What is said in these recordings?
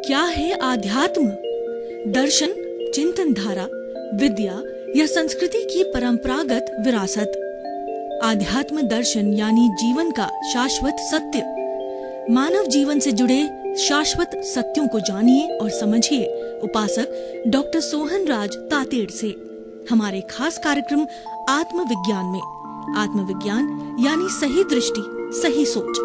क्या है आध्यात्म? दर्शन, चिंतन धारा, विद्या या संस्कृति की परंपरागत विरासत। आध्यात्म दर्शन यानी जीवन का शाश्वत सत्य। मानव जीवन से जुड़े शाश्वत सत्यों को जानिए और समझिए उपासक डॉक्टर सोहन राज तातेड़ से हमारे खास कार्यक्रम आत्मविज्ञान में। आत्मविज्ञान यानी सही दृष्टि, सही सोच।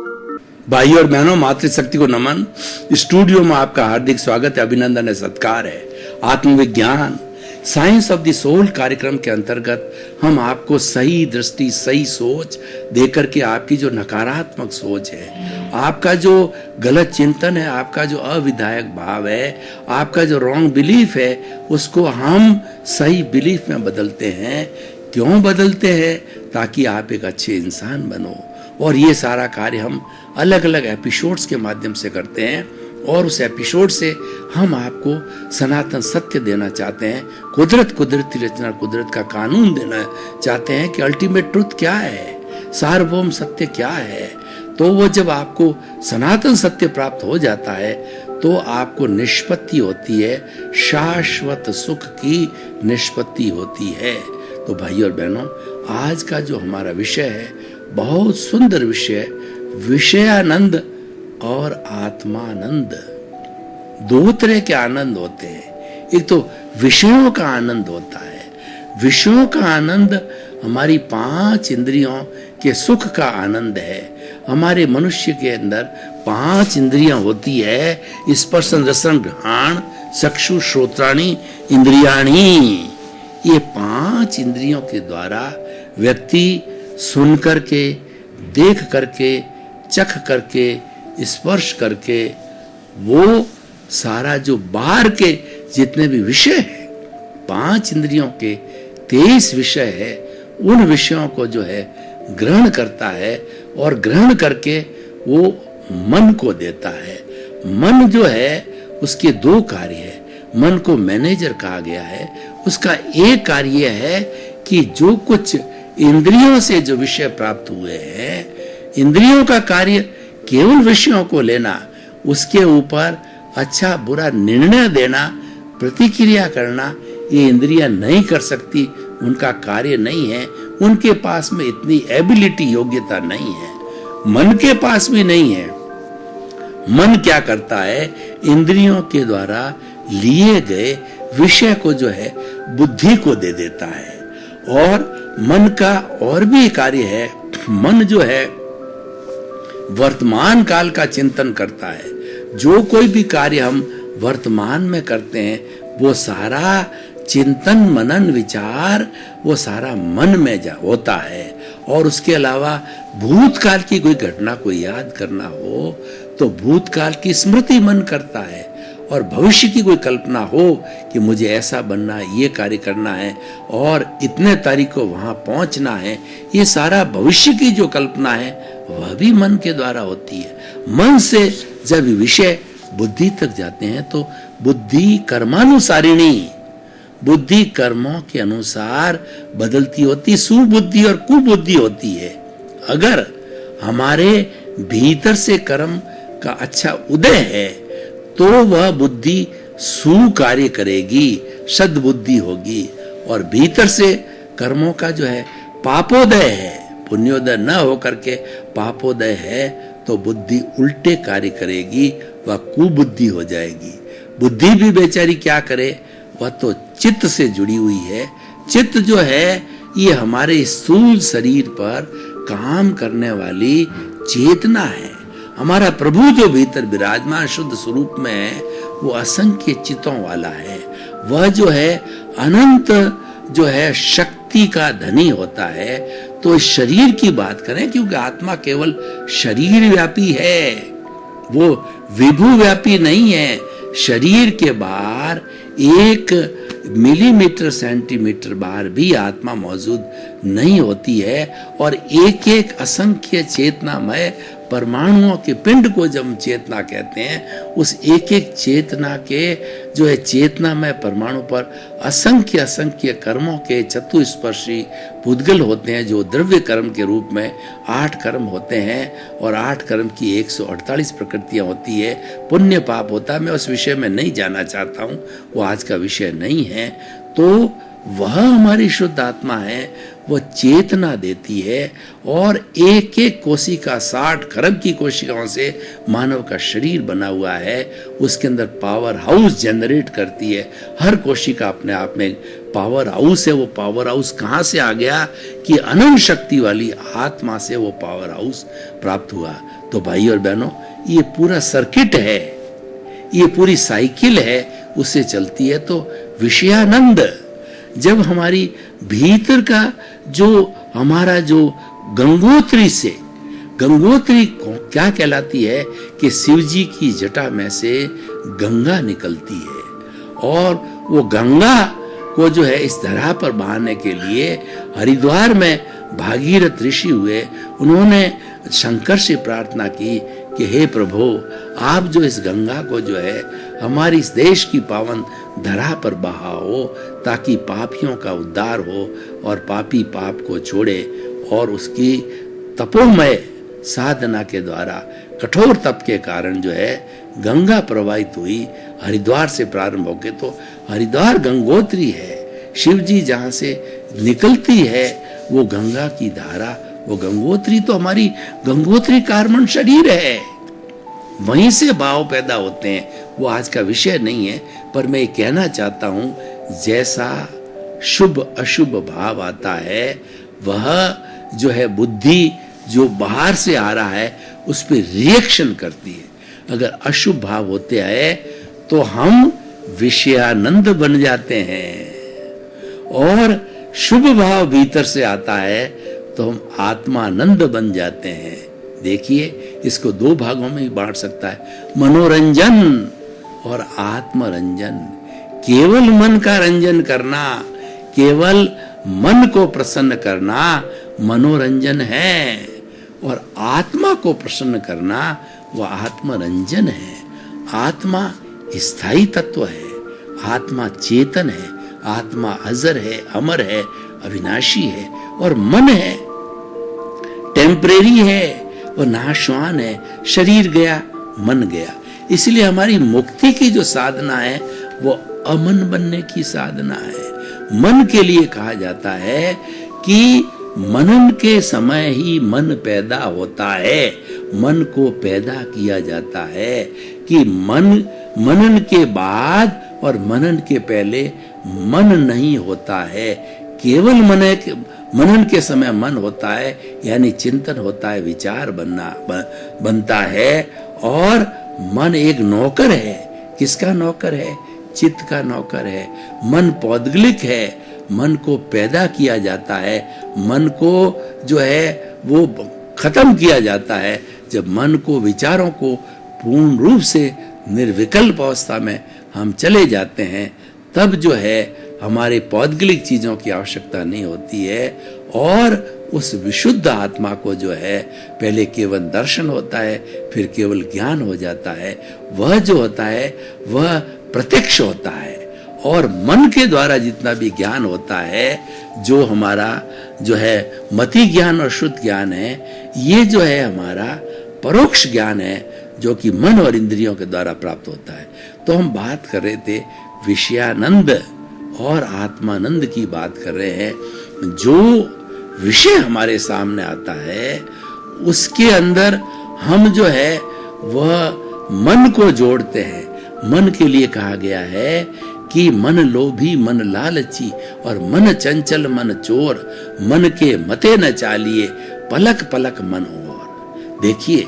भाई और बहनों, मातृशक्ति को नमन। स्टूडियो में आपका हार्दिक स्वागत है, अभिनंदन है, सत्कार है। आत्मविज्ञान साइंस ऑफ द सोल कार्यक्रम के अंतर्गत हम आपको सही दृष्टि, सही सोच देकर के आपकी जो नकारात्मक सोच है, आपका जो गलत चिंतन है, आपका जो अविधायक भाव है, आपका जो रॉन्ग बिलीफ है, उसको हम सही बिलीफ में बदलते हैं। क्यों बदलते हैं? ताकि आप एक अच्छे इंसान बनो। और ये सारा कार्य हम अलग अलग एपिसोड्स के माध्यम से करते हैं और उस एपिसोड से हम आपको सनातन सत्य देना चाहते हैं। कुदरती रचना, कुदरत का कानून देना चाहते हैं कि अल्टीमेट ट्रुथ क्या है, सार्वभौम सत्य क्या है। तो वो जब आपको सनातन सत्य प्राप्त हो जाता है तो आपको निष्पत्ति होती है, शाश्वत सुख की निष्पत्ति होती है। तो भाई और बहनों, आज का जो हमारा विषय है बहुत सुंदर विषय, विषयानंद और आत्मानंद। दो तरह के आनंद होते हैं। एक तो विषयों का आनंद होता है। विषयों का आनंद हमारी 5 इंद्रियों के सुख का आनंद है। हमारे मनुष्य के अंदर 5 इंद्रियां होती है, स्पर्शन रसन घ्राण चक्षु श्रोत्राणि इंद्रियाणि। ये 5 इंद्रियों के द्वारा व्यक्ति सुन करके, देख करके, चख करके, स्पर्श करके, वो सारा जो बाहर के जितने भी विषय है, 5 इंद्रियों के 23 विषय है, उन विषयों को जो है ग्रहण करता है और ग्रहण करके वो मन को देता है। मन जो है उसके 2 कार्य है। मन को मैनेजर कहा गया है। उसका एक कार्य है कि जो कुछ इंद्रियों से जो विषय प्राप्त हुए हैं, इंद्रियों का कार्य केवल विषयों को लेना, उसके ऊपर अच्छा बुरा निर्णय देना, प्रतिक्रिया करना, ये इंद्रियां नहीं कर सकती। उनका कार्य नहीं है, उनके पास में इतनी एबिलिटी, योग्यता नहीं है। मन के पास भी नहीं है। मन क्या करता है? इंद्रियों के द्वारा लिए गए विषय को जो है बुद्धि को दे देता है। और मन का और भी कार्य है, मन जो है वर्तमान काल का चिंतन करता है। जो कोई भी कार्य हम वर्तमान में करते हैं वो सारा चिंतन, मनन, विचार वो सारा मन में होता है। और उसके अलावा भूतकाल की कोई घटना को याद करना हो तो भूतकाल की स्मृति मन करता है। और भविष्य की कोई कल्पना हो कि मुझे ऐसा बनना है, ये कार्य करना है और इतने तारीख को वहां पहुंचना है, ये सारा भविष्य की जो कल्पना है वह भी मन के द्वारा होती है। मन से जब विषय बुद्धि तक जाते हैं तो बुद्धि कर्मानुसारिणी, बुद्धि कर्मों के अनुसार बदलती होती, सुबुद्धि और कुबुद्धि होती है। अगर हमारे भीतर से कर्म का अच्छा उदय है तो वह बुद्धि सुकार्य करेगी, सद्बुद्धि होगी। और भीतर से कर्मों का जो है पापोदय है, पुण्योदय न होकर के पापोदय है, तो बुद्धि उल्टे कार्य करेगी, वह कुबुद्धि हो जाएगी। बुद्धि भी बेचारी क्या करे, वह तो चित्त से जुड़ी हुई है। चित्त जो है ये हमारे स्थूल शरीर पर काम करने वाली चेतना है। हमारा प्रभु जो भीतर विराजमान शुद्ध स्वरूप में है वो असंख्य चित्तों वाला है। वह जो है अनंत जो है शक्ति का धनी होता है। तो इस शरीर की बात करें, क्योंकि आत्मा केवल शरीर व्यापी है, वो विभु व्यापी नहीं है। शरीर के बाहर 1 मिलीमीटर सेंटीमीटर बाहर भी आत्मा मौजूद नहीं होती है। और एक एक असंख्य चेतनामय परमाणुओं के पिंड को जब हम चेतना कहते हैं, उस एक एक चेतना के जो है चेतना में परमाणु पर असंख्य असंख्य कर्मों के चतुस्पर्शी पुद्गल होते हैं, जो द्रव्य कर्म के रूप में 8 कर्म होते हैं और 8 कर्म की 148 प्रकृतियां होती है। पुण्य पाप होता है, मैं उस विषय में नहीं जाना चाहता हूँ, वो आज का विषय नहीं है। तो वह हमारी शुद्ध आत्मा है, वो चेतना देती है और एक एक कोशिका 60 खरब की कोशिकाओं से मानव का शरीर बना हुआ है, उसके अंदर पावर हाउस जनरेट करती है। हर कोशिका अपने आप में पावर हाउस है। वो पावर हाउस कहाँ से आ गया कि अनंत शक्ति वाली आत्मा से वो पावर हाउस प्राप्त हुआ। तो भाई और बहनों, ये पूरा सर्किट है, ये पूरी साइकिल है, उससे चलती है। तो विषयानंद जब हमारी भीतर का जो हमारा जो गंगोत्री से, गंगोत्री क्या कहलाती है कि शिव जी की जटा में से गंगा निकलती है और वो गंगा को जो है इस धरा पर बहाने के लिए हरिद्वार में भागीरथ ऋषि हुए। उन्होंने शंकर से प्रार्थना की कि हे प्रभु, आप जो इस गंगा को जो है हमारी इस देश की पावन धरा पर बहाओ, ताकि पापियों का उद्धार हो और पापी पाप को छोड़े और उसकी तपोमय साधना के द्वारा, कठोर तप के कारण जो है गंगा प्रवाहित हुई हरिद्वार से प्रारंभ होके। तो हरिद्वार गंगोत्री है, शिव जी जहाँ से निकलती है वो गंगा की धारा, वो गंगोत्री तो हमारी गंगोत्री कार्बन शरीर है, वहीं से भाव पैदा होते हैं। वो आज का विषय नहीं है, पर मैं ये कहना चाहता हूँ, जैसा शुभ अशुभ भाव आता है, वह जो है बुद्धि जो बाहर से आ रहा है उस पर रिएक्शन करती है। अगर अशुभ भाव होते हैं तो हम विषयानंद बन जाते हैं, और शुभ भाव भीतर से आता है तो हम आत्मानंद बन जाते हैं। देखिए, इसको 2 भागों में ही बांट सकता है, मनोरंजन और आत्मरंजन। केवल मन का रंजन करना, केवल मन को प्रसन्न करना मनोरंजन है, और आत्मा को प्रसन्न करना वह आत्मरंजन है। आत्मा स्थायी तत्व है, आत्मा चेतन है, आत्मा अजर है, अमर है, अविनाशी है, और मन है टेम्परेरी है, वो नाशवान है। शरीर गया, मन गया। इसलिए हमारी मुक्ति की जो साधना है वो अमन बनने की साधना है। मन के लिए कहा जाता है कि मनन के समय ही मन पैदा होता है, मन को पैदा किया जाता है कि मनन के बाद और मनन के पहले मन नहीं होता है। केवल मनन के समय मन होता है, यानी चिंतन होता है, विचार बनता है, और मन एक नौकर है। किसका नौकर है? चित्त का नौकर है। मन पौद्गलिक है, मन को पैदा किया जाता है, मन को जो है वो खत्म किया जाता है। जब मन को, विचारों को पूर्ण रूप से निर्विकल्प अवस्था में हम चले जाते हैं, तब जो है हमारे पौद्गलिक चीजों की आवश्यकता नहीं होती है, और उस विशुद्ध आत्मा को जो है पहले केवल दर्शन होता है, फिर केवल ज्ञान हो जाता है। वह जो होता है वह प्रत्यक्ष होता है, और मन के द्वारा जितना भी ज्ञान होता है, जो हमारा जो है मति ज्ञान और शुद्ध ज्ञान है, ये जो है हमारा परोक्ष ज्ञान है, जो कि मन और इंद्रियों के द्वारा प्राप्त होता है। तो हम बात कर रहे थे विषयानंद और आत्मानंद की बात कर रहे हैं। जो विषय हमारे सामने आता है उसके अंदर हम जो है वह मन को जोड़ते हैं। मन के लिए कहा गया है कि मन लोभी मन लालची और मन चंचल मन चोर, मन के मते न चालिए पलक पलक मन और। देखिए,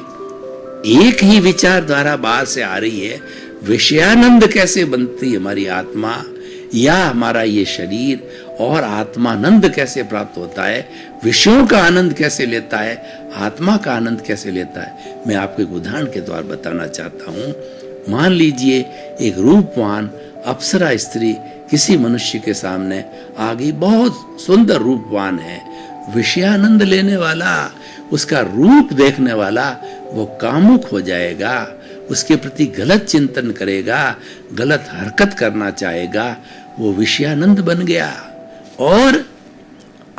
एक ही विचार धारा बाहर से आ रही है। विषयानंद कैसे बनती हमारी आत्मा या हमारा ये शरीर, और आत्मानंद कैसे प्राप्त होता है, विषयों का आनंद कैसे लेता है, आत्मा का आनंद कैसे लेता है, मैं आपको एक उदाहरण के द्वारा बताना चाहता हूं। मान लीजिए एक रूपवान अप्सरा स्त्री किसी मनुष्य के सामने आ गई, बहुत सुंदर रूपवान है, विषयानंद लेने वाला, उसका रूप देखने वाला, वो कामुक हो जाएगा, उसके प्रति गलत चिंतन करेगा, गलत हरकत करना चाहेगा, वो विषयानंद बन गया। और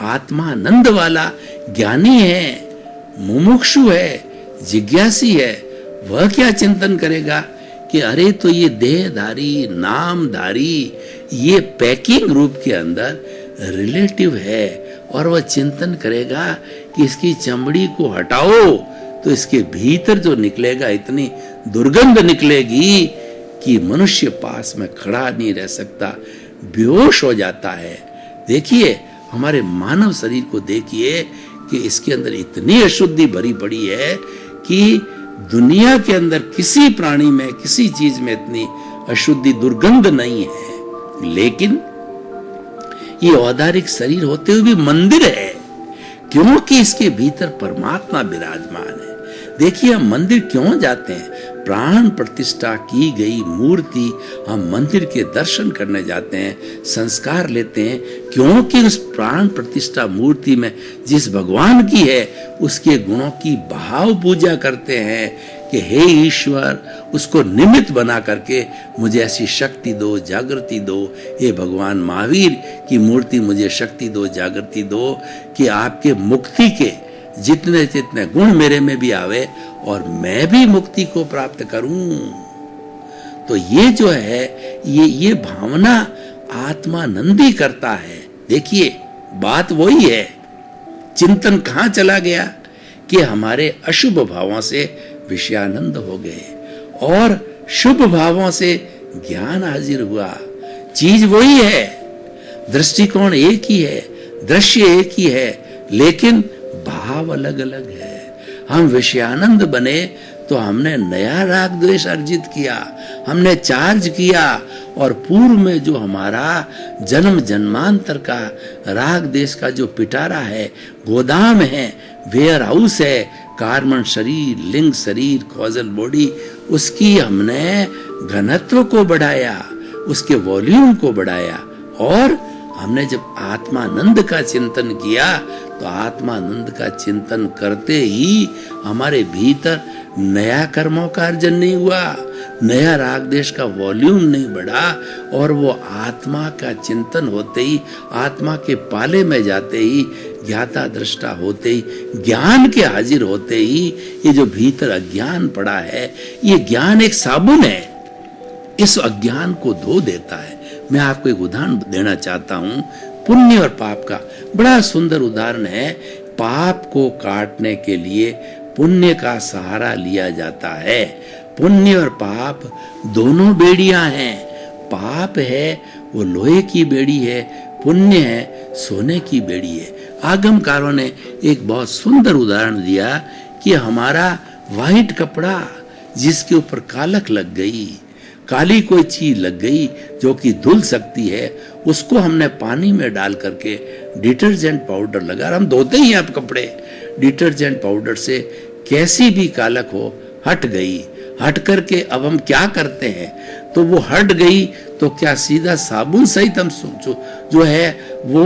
आत्मानंद वाला ज्ञानी है, मुमुक्षु है, जिज्ञासी है, वह क्या चिंतन करेगा कि अरे तो ये देहधारी, नामधारी, ये पैकिंग रूप के अंदर रिलेटिव है, और वह चिंतन करेगा कि इसकी चमड़ी को हटाओ तो इसके भीतर जो निकलेगा इतनी दुर्गंध निकलेगी कि मनुष्य पास में खड़ा नहीं रह सकता, बेहोश हो जाता है। देखिए हमारे मानव शरीर को देखिए कि इसके अंदर इतनी अशुद्धि भरी पड़ी है कि दुनिया के अंदर किसी प्राणी में, किसी चीज में इतनी अशुद्धि, दुर्गंध नहीं है। लेकिन ये औदारिक शरीर होते हुए भी मंदिर है, क्योंकि इसके भीतर परमात्मा विराजमान है। देखिए हम मंदिर क्यों जाते हैं? प्राण प्रतिष्ठा की गई मूर्ति, हम मंदिर के दर्शन करने जाते हैं, संस्कार लेते हैं, क्योंकि उस प्राण प्रतिष्ठा मूर्ति में जिस भगवान की है उसके गुणों की भाव पूजा करते हैं कि हे ईश्वर, उसको निमित्त बना करके मुझे ऐसी शक्ति दो, जागृति दो। हे भगवान महावीर की मूर्ति, मुझे शक्ति दो, जागृति दो कि आपके मुक्ति के जितने जितने गुण मेरे में भी आवे और मैं भी मुक्ति को प्राप्त करूं। तो ये जो है ये भावना आत्मानंदी करता है। देखिए बात वही है, चिंतन कहां चला गया कि हमारे अशुभ भावों से विषयानंद हो गए और शुभ भावों से ज्ञान हाजिर हुआ। चीज वही है, दृष्टिकोण एक ही है, दृश्य एक ही है, लेकिन भाव अलग अलग है। हम विषयानंद बने तो हमने नया राग द्वेष अर्जित किया, हमने चार्ज किया, और पूर्व में जो हमारा जन्म जन्मांतर का राग देश का जो पिटारा है, गोदाम है, वेयर हाउस है, कार्बन शरीर, लिंग शरीर, कॉजल बॉडी, उसकी हमने घनत्व को बढ़ाया, उसके वॉल्यूम को बढ़ाया। और हमने जब आत्मानंद का चिंतन किया तो आत्मानंद का चिंतन करते ही हमारे भीतर नया कर्मों का अर्जन नहीं हुआ, नया राग देश का वॉल्यूम नहीं बढ़ा, और वो आत्मा का चिंतन होते ही, आत्मा के पाले में जाते ही, ज्ञाता दृष्टा होते ही, ज्ञान के हाजिर होते ही, ये जो भीतर अज्ञान पड़ा है, ये ज्ञान एक साबुन है, इस अज्ञान को धो देता है। मैं आपको एक उदाहरण देना चाहता हूं, पुण्य और पाप का बड़ा सुंदर उदाहरण है। पाप को काटने के लिए पुण्य का सहारा लिया जाता है। पुण्य और पाप दोनों बेड़ियां हैं। पाप है वो लोहे की बेड़ी है, पुण्य है सोने की बेड़ी है। आगमकारों ने एक बहुत सुंदर उदाहरण दिया कि हमारा वाइट कपड़ा जिसके ऊपर कालक लग गई, काली कोई चीज लग गई जो कि धुल सकती है, उसको हमने पानी में डाल करके डिटर्जेंट पाउडर लगा, हम धोते ही अब कपड़े, डिटर्जेंट पाउडर से कैसी भी कालक हो हट गई। हट करके अब हम क्या करते हैं, तो वो हट गई तो क्या सीधा साबुन सहित हम जो है वो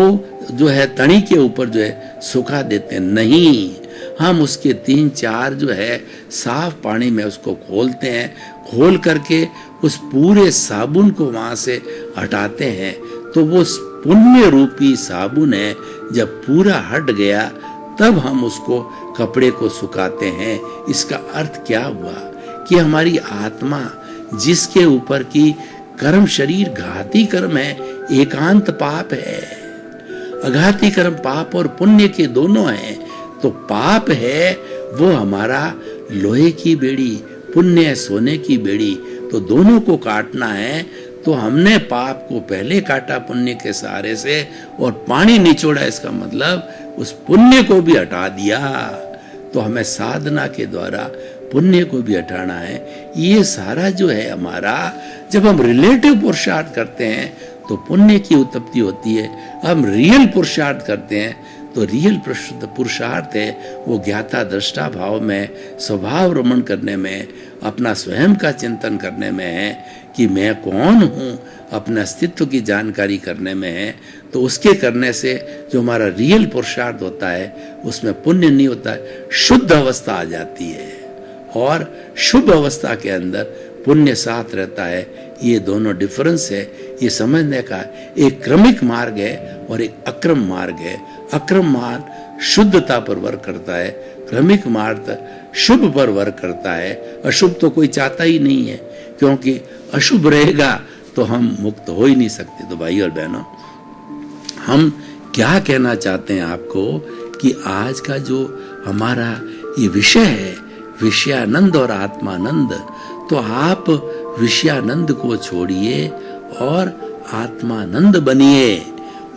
जो है तनी के ऊपर जो है सुखा देते हैं? नहीं, हम उसके 3-4 जो है साफ पानी में उसको खोलते हैं, खोल करके उस पूरे साबुन को वहां से हटाते हैं। तो वो पुण्य रूपी साबुन है, जब पूरा हट गया तब हम उसको कपड़े को सुखाते हैं। इसका अर्थ क्या हुआ कि हमारी आत्मा जिसके ऊपर की कर्म शरीर घाती कर्म है, एकांत पाप है। अघाती कर्म पाप और पुण्य के दोनों हैं। तो पाप है वो हमारा लोहे की बेड़ी, पुण्य है सोने की बेड़ी, तो दोनों को काटना है। तो हमने पाप को पहले काटा पुण्य के सहारे से और पानी निचोड़ा, इसका मतलब उस पुण्य को भी हटा दिया। तो हमें साधना के द्वारा पुण्य को भी हटाना है। ये सारा जो है हमारा, जब हम रिलेटिव पुरुषार्थ करते हैं तो पुण्य की उत्पत्ति होती है, हम रियल पुरुषार्थ करते हैं तो रियल पुरुषार्थ है वो ज्ञाता दृष्टा भाव में, स्वभाव रमण करने में, अपना स्वयं का चिंतन करने में है कि मैं कौन हूँ, अपने अस्तित्व की जानकारी करने में है। तो उसके करने से जो हमारा रियल पुरुषार्थ होता है उसमें पुण्य नहीं होता है, शुद्ध अवस्था आ जाती है और शुभ अवस्था के अंदर पुण्य साथ रहता है। ये दोनों डिफरेंस है, ये समझने का एक क्रमिक मार्ग है और एक अक्रम मार्ग है। अक्रम मार्ग शुद्धता पर वर्क करता है, क्रमिक मार्ग शुभ पर वर्क करता है। अशुभ तो कोई चाहता ही नहीं है, क्योंकि अशुभ रहेगा तो हम मुक्त हो ही नहीं सकते। तो भाई और बहनों, हम क्या कहना चाहते हैं आपको कि आज का जो हमारा ये विषय है, विषयानंद और आत्मानंद, तो आप विषयानंद को छोड़िए और आत्मानंद बनिए,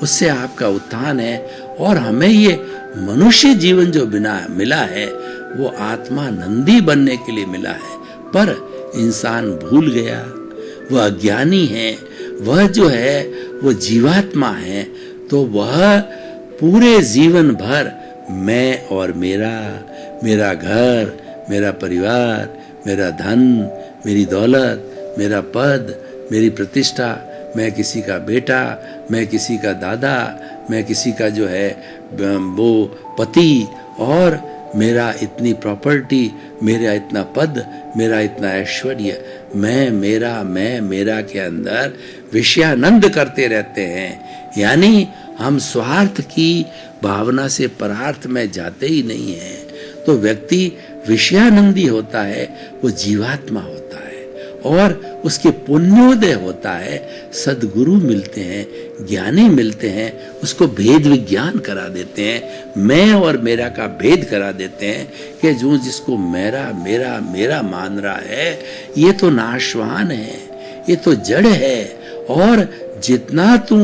उससे आपका उत्थान है। और हमें ये मनुष्य जीवन जो मिला है वो आत्मानंदी बनने के लिए मिला है। पर इंसान भूल गया, वह अज्ञानी है, वह जो है वो जीवात्मा है। तो वह पूरे जीवन भर मैं और मेरा घर, मेरा परिवार, मेरा धन, मेरी दौलत, मेरा पद, मेरी प्रतिष्ठा, मैं किसी का बेटा, मैं किसी का दादा, मैं किसी का जो है वो पति, और मेरा इतनी प्रॉपर्टी, मेरा इतना पद, मेरा इतना ऐश्वर्य, मैं मेरा के अंदर विषयानंद करते रहते हैं। यानी हम स्वार्थ की भावना से परार्थ में जाते ही नहीं हैं। तो व्यक्ति विषयानंदी होता है, वो जीवात्मा होता है और उसके पुण्योदय होता है। सद्गुरु मिलते हैं, ज्ञानी मिलते हैं, उसको भेद विज्ञान करा देते हैं, मैं और मेरा का भेद करा देते हैं कि जो जिसको मेरा मान रहा है ये तो नाशवान है, ये तो जड़ है। और जितना तू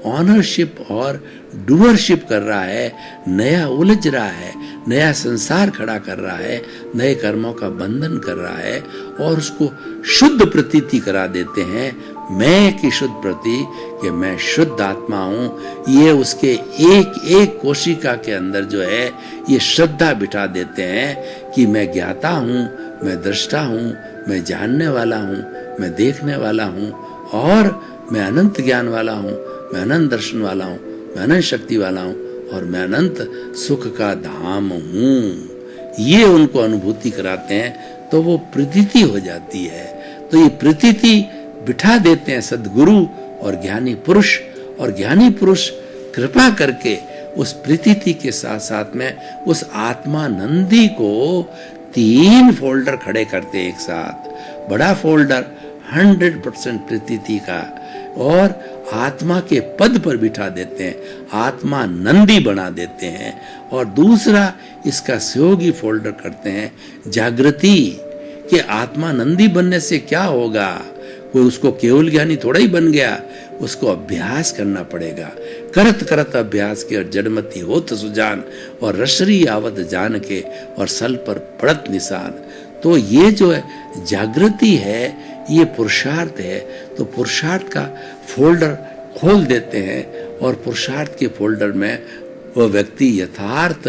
ऑनरशिप और डूअरशिप कर रहा है, नया उलझ रहा है, नया संसार खड़ा कर रहा है, नए कर्मों का बंधन कर रहा है और उसको शुद्ध प्रतीति करा देते हैं, मैं की शुद्ध प्रति कि मैं शुद्ध आत्मा हूँ। ये उसके एक एक कोशिका के अंदर जो है ये श्रद्धा बिठा देते हैं कि मैं ज्ञाता हूँ, मैं दृष्टा हूँ, मैं जानने वाला हूँ, मैं देखने वाला हूँ और मैं अनंत ज्ञान वाला हूँ, मैं अनंत दर्शन वाला हूँ, मैं अनंत शक्ति वाला हूँ और मैं अनंत सुख का धाम हूँ। ये उनको अनुभूति कराते हैं तो वो प्रतीति हो जाती है। तो ये प्रतीति बिठा देते हैं सद्गुरु और ज्ञानी पुरुष, और ज्ञानी पुरुष कृपा करके उस प्रतीति के साथ साथ में उस आत्मानंदी को 3 फोल्डर खड़े करते हैं एक साथ। बड़ा फोल्डर 100% प्रतीति का और आत्मा के पद पर बिठा देते हैं, आत्मानंदी बना देते हैं। और दूसरा इसका सहयोगी फोल्डर करते हैं जागृति, कि आत्मानंदी बनने से क्या होगा। कोई उसको केवल ज्ञानी थोड़ा ही बन गया, उसको अभ्यास करना पड़ेगा। करत करत अभ्यास के और जड़मती होत सुजान, और रसरी आवत जान के और सल पर पड़त निशान। तो ये जो है जागृति है, ये पुरुषार्थ है। तो पुरुषार्थ का फोल्डर खोल देते हैं और पुरुषार्थ के फोल्डर में वह व्यक्ति यथार्थ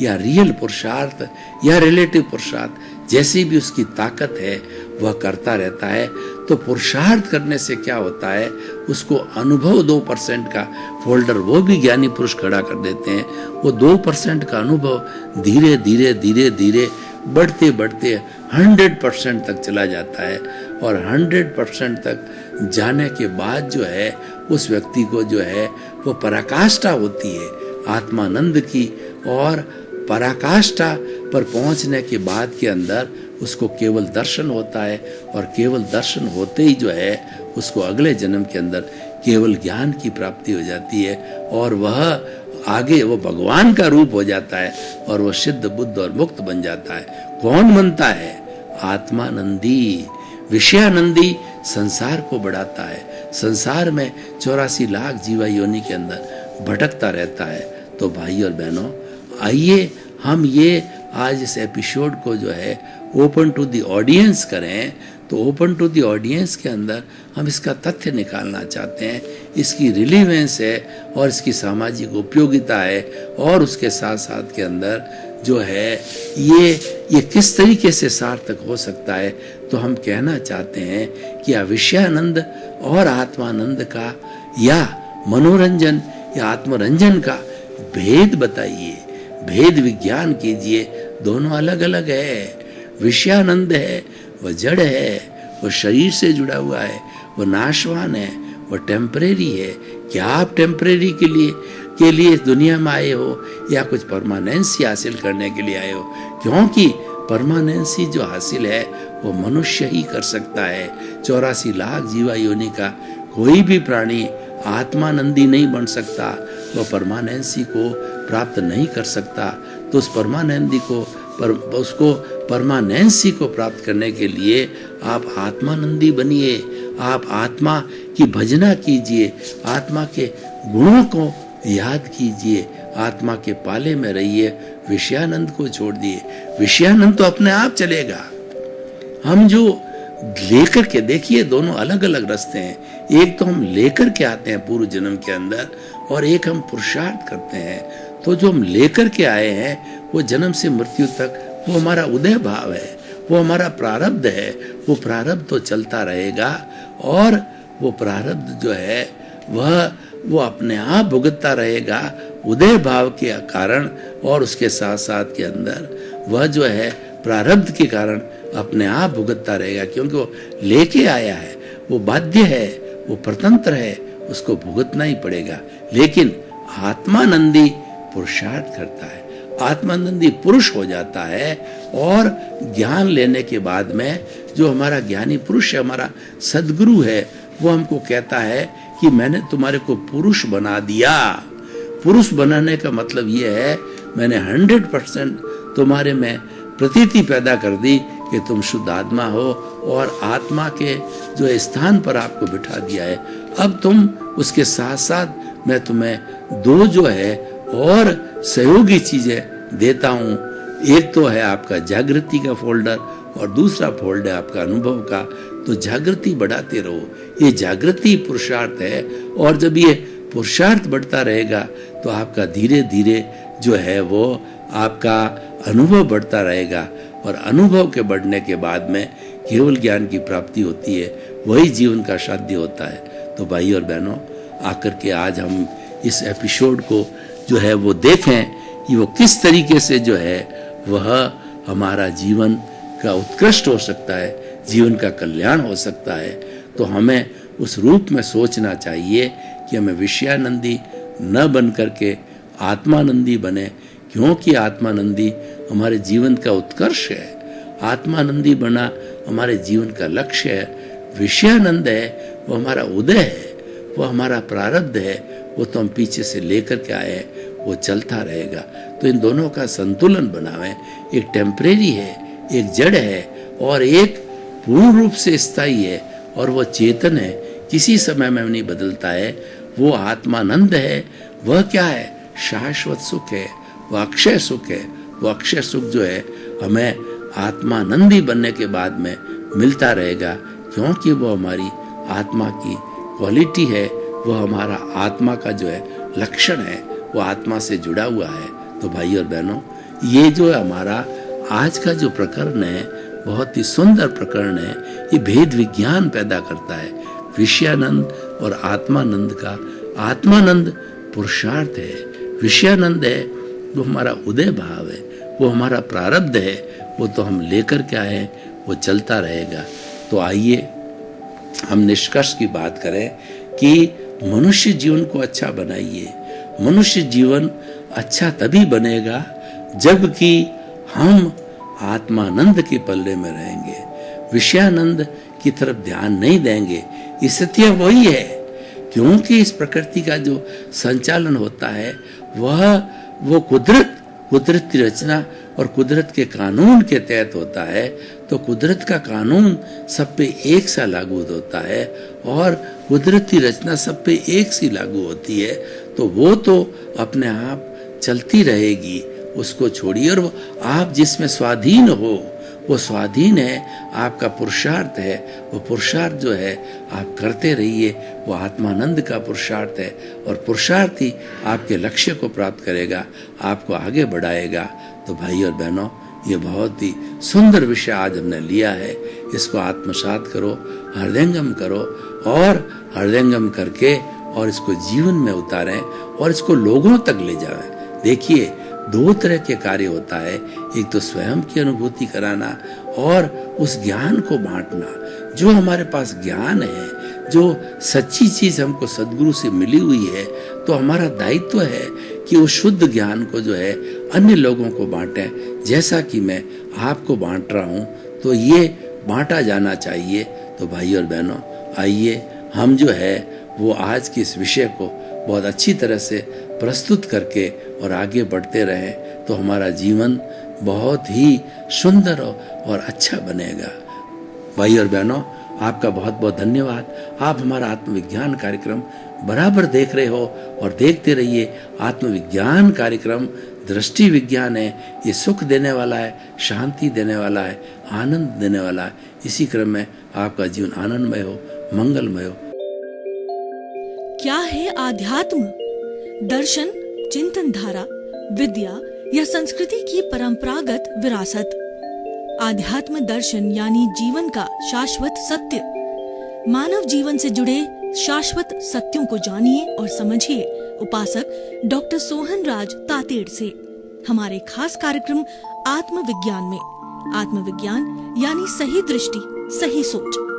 या रियल पुरुषार्थ या रिलेटिव पुरुषार्थ, जैसी भी उसकी ताकत है वह करता रहता है। तो पुरुषार्थ करने से क्या होता है, उसको अनुभव 2% का फोल्डर वो भी ज्ञानी पुरुष खड़ा कर देते हैं। वो 2% का अनुभव धीरे धीरे धीरे धीरे बढ़ते बढ़ते 100% तक चला जाता है। और 100% तक जाने के बाद जो है उस व्यक्ति को जो है वो पराकाष्ठा होती है आत्मानंद की। और पराकाष्ठा पर पहुंचने के बाद के अंदर उसको केवल दर्शन होता है, और केवल दर्शन होते ही जो है उसको अगले जन्म के अंदर केवल ज्ञान की प्राप्ति हो जाती है, और वह आगे वो भगवान का रूप हो जाता है और वो सिद्ध बुद्ध और मुक्त बन जाता है। कौन बनता है? आत्मानंदी। विषयानंदी संसार को बढ़ाता है, संसार में 84 लाख जीवा योनि के अंदर भटकता रहता है। तो भाई और बहनों, आइए हम ये आज इस एपिसोड को जो है ओपन टू द ऑडियंस करें, तो ओपन टू द ऑडियंस के अंदर हम इसका तथ्य निकालना चाहते हैं, इसकी रिलीवेंस है और इसकी सामाजिक उपयोगिता है, और उसके साथ साथ के अंदर जो है ये किस तरीके से सार्थक हो सकता है। तो हम कहना चाहते हैं कि विषयानंद और आत्मानंद का या मनोरंजन या आत्मरंजन का भेद बताइए, भेद विज्ञान कीजिए। दोनों अलग अलग है। विषयानंद है वह जड़ है, वो शरीर से जुड़ा हुआ है, वो नाशवान है, वो टेम्परेरी है। क्या आप टेम्परेरी के लिए इस दुनिया में आए हो या कुछ परमानेंसी हासिल करने के लिए आए हो? क्योंकि परमानेंसी जो हासिल है वो मनुष्य ही कर सकता है। 84 लाख जीवा योनि का कोई भी प्राणी आत्मानंदी नहीं बन सकता, वह परमानेंसी को प्राप्त नहीं कर सकता। तो उस परमानेंसी को प्राप्त करने के लिए आप आत्मानंदी बनिए, आप आत्मा की भजना कीजिए, आत्मा के गुणों को याद कीजिए, आत्मा के पाले में रहिए, विषयानंद को छोड़ दिए। विषयानंद तो अपने आप चलेगा। हम जो लेकर के, देखिए दोनों अलग अलग रास्ते हैं। एक तो हम लेकर के आते हैं पूर्व जन्म के अंदर, और एक हम पुरुषार्थ करते हैं। तो जो हम लेकर के आए हैं वो जन्म से मृत्यु तक वो हमारा उदय भाव है, वो हमारा प्रारब्ध है। वो प्रारब्ध तो चलता रहेगा, और वो प्रारब्ध जो है वो अपने आप भुगतता रहेगा उदय भाव के कारण, और उसके साथ साथ के अंदर वह जो है प्रारब्ध के कारण अपने आप भुगतता रहेगा, क्योंकि वो लेके आया है, वो बाध्य है, वो स्वतंत्र है, उसको भुगतना ही पड़ेगा। लेकिन आत्मानंदी पुरुषार्थ करता है, आत्मानंदी पुरुष हो जाता है, और ज्ञान लेने के बाद में जो हमारा ज्ञानी पुरुष है, हमारा सदगुरु है, वो हमको कहता है कि मैंने तुम्हारे को पुरुष बना दिया। पुरुष बनाने का मतलब ये है मैंने 100% तुम्हारे में प्रतीति पैदा कर दी कि तुम शुद्ध आत्मा हो, और आत्मा के जो स्थान पर आपको बिठा दिया है। अब तुम उसके साथ साथ मैं तुम्हें दो जो है और सहयोगी चीजें देता हूँ। एक तो है आपका जागृति का फोल्डर, और दूसरा फोल्डर है आपका अनुभव का। तो जागृति बढ़ाते रहो, ये जागृति पुरुषार्थ है, और जब ये पुरुषार्थ बढ़ता रहेगा तो आपका धीरे धीरे जो है वो आपका अनुभव बढ़ता रहेगा, और अनुभव के बढ़ने के बाद में केवल ज्ञान की प्राप्ति होती है, वही जीवन का साध्य होता है। तो भाई और बहनों, आकर के आज हम इस एपिसोड को जो है वो देखें कि वो किस तरीके से जो है वह हमारा जीवन का उत्कृष्ट हो सकता है, जीवन का कल्याण हो सकता है। तो हमें उस रूप में सोचना चाहिए कि हमें विषयानंदी न बन करके आत्मानंदी बने, क्योंकि आत्मानंदी हमारे जीवन का उत्कर्ष है, आत्मानंदी बना हमारे जीवन का लक्ष्य है। विषयानंद है वो हमारा उदय है, वो हमारा प्रारब्ध है, वो तो हम पीछे से लेकर के आए हैं, वो चलता रहेगा। तो इन दोनों का संतुलन बनावें। एक टेम्परेरी है, एक जड़ है, और एक पूर्ण रूप से स्थायी है, और वो चेतन है, किसी समय में नहीं बदलता है। वो आत्मानंद है, वह क्या है? शाश्वत सुख है, वह अक्षय सुख है। वो अक्षय सुख जो है हमें आत्मानंदी बनने के बाद में मिलता रहेगा, क्योंकि वो हमारी आत्मा की क्वालिटी है, वो हमारा आत्मा का जो है लक्षण है, वो आत्मा से जुड़ा हुआ है। तो भाई और बहनों, ये जो हमारा आज का जो प्रकरण है बहुत ही सुंदर प्रकरण है। ये भेद विज्ञान पैदा करता है, विषयानंद और आत्मानंद का। आत्मानंद पुरुषार्थ है, विषयानंद है वो हमारा उदय भाव है, वो हमारा प्रारब्ध है, वो तो हम लेकर के आए, वो चलता रहेगा। तो आइए हम निष्कर्ष की बात करें कि मनुष्य जीवन को अच्छा बनाइए। मनुष्य जीवन अच्छा तभी बनेगा जबकि हम आत्मानंद के पल्ले में रहेंगे, विषयानंद की तरफ ध्यान नहीं देंगे। स्थितियां वही है, क्योंकि इस प्रकृति का जो संचालन होता है वो कुदरत की रचना और कुदरत के कानून के तहत होता है। तो कुदरत का कानून सब पे एक सा लागू होता है, और कुदरत की रचना सब पे एक सी लागू होती है। तो वो तो अपने आप चलती रहेगी, उसको छोड़िए, और आप जिसमें स्वाधीन हो वो स्वाधीन है, आपका पुरुषार्थ है, वो पुरुषार्थ जो है आप करते रहिए, वो आत्मानंद का पुरुषार्थ है, और पुरुषार्थ ही आपके लक्ष्य को प्राप्त करेगा, आपको आगे बढ़ाएगा। तो भाई और बहनों, ये बहुत ही सुंदर विषय आज हमने लिया है, इसको आत्मसात करो, हृदयंगम करो, और हृदयंगम करके और इसको जीवन में उतारें और इसको लोगों तक ले जाएं। देखिए, दो तरह के कार्य होता है, एक तो स्वयं की अनुभूति कराना और उस ज्ञान को बांटना। जो हमारे पास ज्ञान है, जो सच्ची चीज हमको सद्गुरु से मिली हुई है, तो हमारा दायित्व है कि उस शुद्ध ज्ञान को जो है अन्य लोगों को बांटें। जैसा कि मैं आपको बांट रहा हूं, तो ये बांटा जाना चाहिए। तो भाई और बहनों, आइए हम जो है वो आज के इस विषय को बहुत अच्छी तरह से प्रस्तुत करके और आगे बढ़ते रहें, तो हमारा जीवन बहुत ही सुंदर और अच्छा बनेगा। भाई और बहनों, आपका बहुत बहुत धन्यवाद। आप हमारा आत्मविज्ञान कार्यक्रम बराबर देख रहे हो, और देखते रहिए। आत्मविज्ञान कार्यक्रम दृष्टि विज्ञान है, ये सुख देने वाला है, शांति देने वाला है, आनंद देने वाला है। इसी क्रम में आपका जीवन आनंदमय हो, मंगलमय हो। क्या है आध्यात्म? दर्शन, चिंतन धारा, विद्या या संस्कृति की परंपरागत विरासत। आध्यात्म दर्शन यानी जीवन का शाश्वत सत्य। मानव जीवन से जुड़े शाश्वत सत्यों को जानिए और समझिए उपासक डॉक्टर सोहन राज तातेड़ से हमारे खास कार्यक्रम आत्मविज्ञान में। आत्मविज्ञान यानी सही दृष्टि, सही सोच।